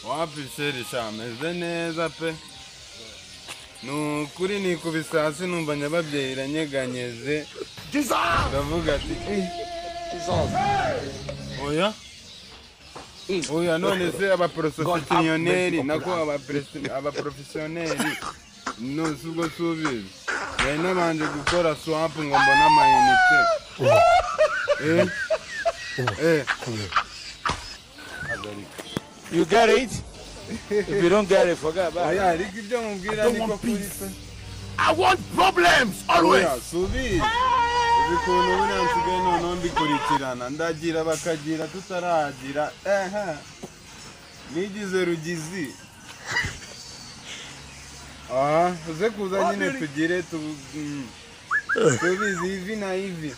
wapi sheri shameze neza pe nukuri nikubise hasi numva nyababyeyi iranyeganyeze ndavuga ati oya none se abaprofesiyoneri nako abaprofesiyoneri no sugo subizi nari nabanje gukora swap ngo mbona amayinite You get it? If you don't get it, forget about it. I want problems always. Subi. Ibikuntu buri nsigaye none mbikurikirana ndagira bakagira tutaragira nigize rugizi uze kuza nyine tugire tubizi ivi na ivi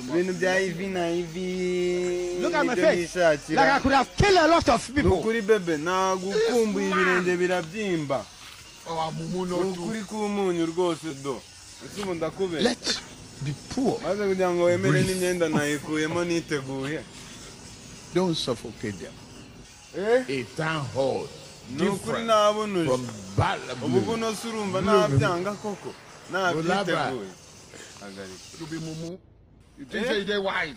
ibintu bya ivi na ivi. Look at my face. Like I could have killed a lot of people. Nukuri bebe nagukumbuye ibirenge birabyimba. Nukuri kumunyu rwose do. Ese ndakubera. Let's be poor. Maze kugira ngo wemere n'imyenda nayikuyemo niteguye. Don't suffocate them. A town hall. Nukuri nabonuje. Ubu buno surumva nabyanga koko. Nabyiteguye. To be mumu. You think they're wise?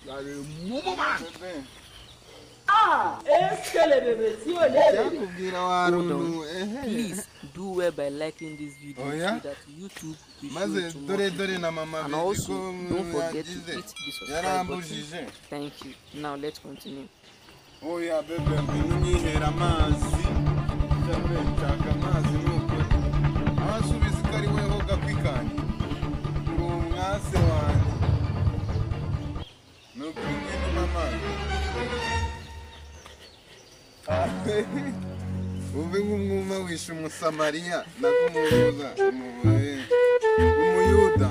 You are a mumu man. Please do well by liking this video so that YouTube will show tomorrow. And also don't forget to hit the subscribe button. Thank you. Now let's continue. Oh yeah, baby, I'm amazi. Chaka amazi nuko. Abasubiza kari weho gakwikanye. Ngase wanje. Nuko nyine mama. Uve ngumuma wisha umusamariya nakumunuza umuyuda.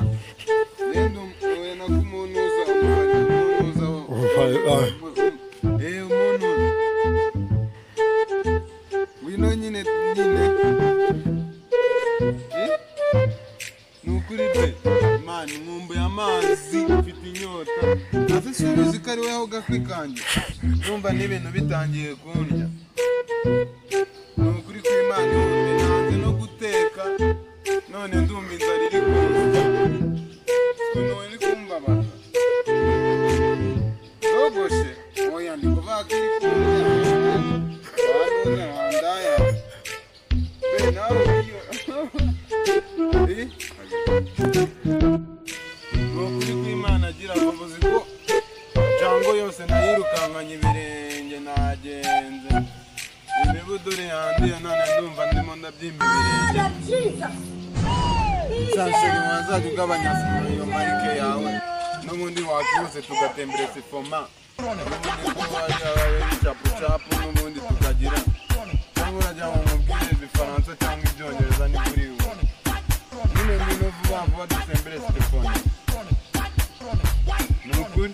Nendo oya nakumunuza umunuza. Umuntu. Wino nyine. Nukuri be mani nkumbuye amazi mfite inyota. Afisubiza kari weho gakwikanje. Numva n'ibintu bitangiye kundya. Nukuri kw'Imana nanze no guteka none ndumva inzara iri kuza. Kuno iri kumbabaza. Rogoshe oya ndi kuvuga ko iri kuza. Wabona handaya. Be nawe iyo. Nukuri kw'Imana agira ngo muziko jango yose nayirukankanye ibirenge nagenze. Imibudure yanduye none ndumva ndimo ndabyimba ibirenge. Sanseri mwazaje ugabanya iyo marike yawe n'ubundi wakibuze tugatembere sifoma chapu n'ubundi tukagira cyangwa urajya mu mubwire igifaransa cyangwa ibyongereza ni kuri ubu nyine mbino vuba dutembere sifoma nukuri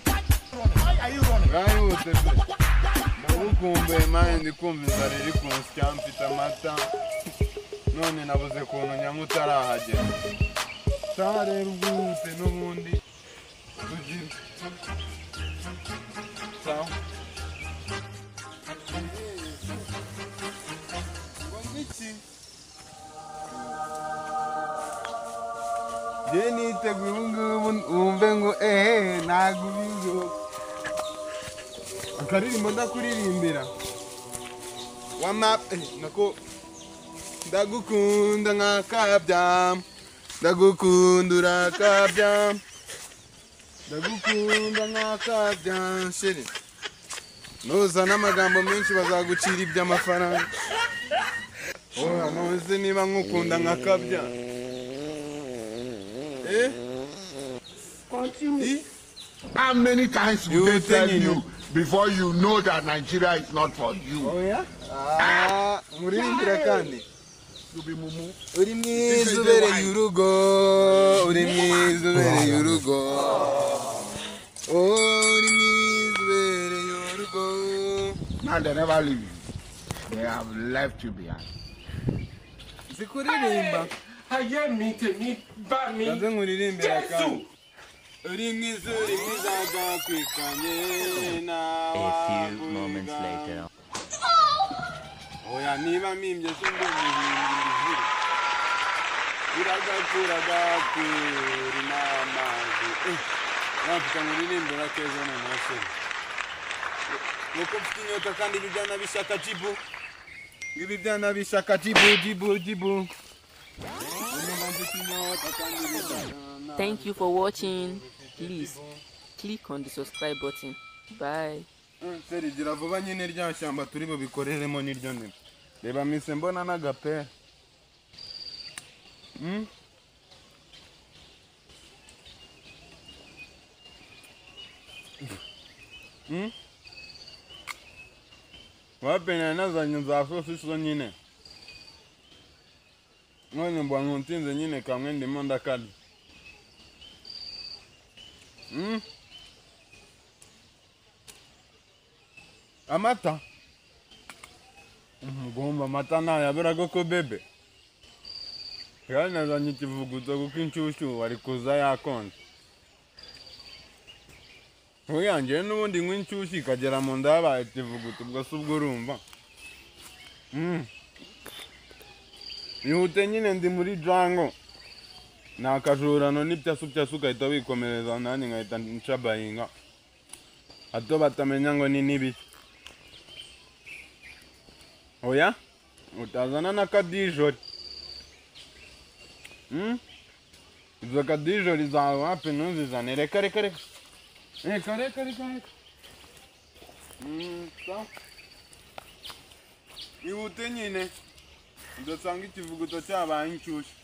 ngayihute pe ndagukumbuye mani ndikumva inzara iri kunsya mfite amata none nabuze kuntu nyamwe utarahagera sawa rero ubwihuse n'ubundi tugira sawa ngo iki je niteguye ubungubu wumve ngo ntago ubizo akaririmbo ndakuririmbira nako ndagukunda nkakabya ndagukunda urakabya ndagukunda nkakabya sheri nuzana amagambo menshi bazagucira iby'amafaranga ntuzi niba nkukunda nkakabya Continue. How many times will they tell you before you know that Nigeria is not for you? Oh yeah? Muririmbira kandi. Subi mumu. Uri mwiza ubereye urugo. Uri mwiza ubereye urugo. Uri mwiza ubereye urugo. Now they never leave you. They have left you behind. Zikuririmba. Haye mite mi ba mi. Kanze muririmbira kandi. A few moments later. Oya niba mimbye sindi umuhinzi iragakura n'amazi nafite muririmbira keza na maseri nuko mfite inyota kandi ibyana bishaka jibu ibi byana bishaka jibu Thank you for watching. Please click on the subscribe button. Bye. Seri gira vuba nyine rya shyamba turi bubikoreremo niryo nene reba mise mbona n'agape wapenya nazanye za sosiso nyine none mbona ntinze nyine kamwe ndimo ndakali amata ngomba amata nayabura koko bebe kandi nazanye ikivuguto kuko inshyushyu wari kuza yakonje uyanjye n'ubundi nywa inshyushyu ikagera mu nda yabaye ikivuguto ubwo si ubwo urumva ihute nyine ndi muri jango ni akajurano n'ipyasu ugahita wikomereza nanjye nkahita nshabayinga hato batamenya ngo ni n'ibiki oya utazana n'akadijori izo kadijori zawe wapi ntuzizane reka ihute nyine udasanga ikivuguto cyabaye inshyushyu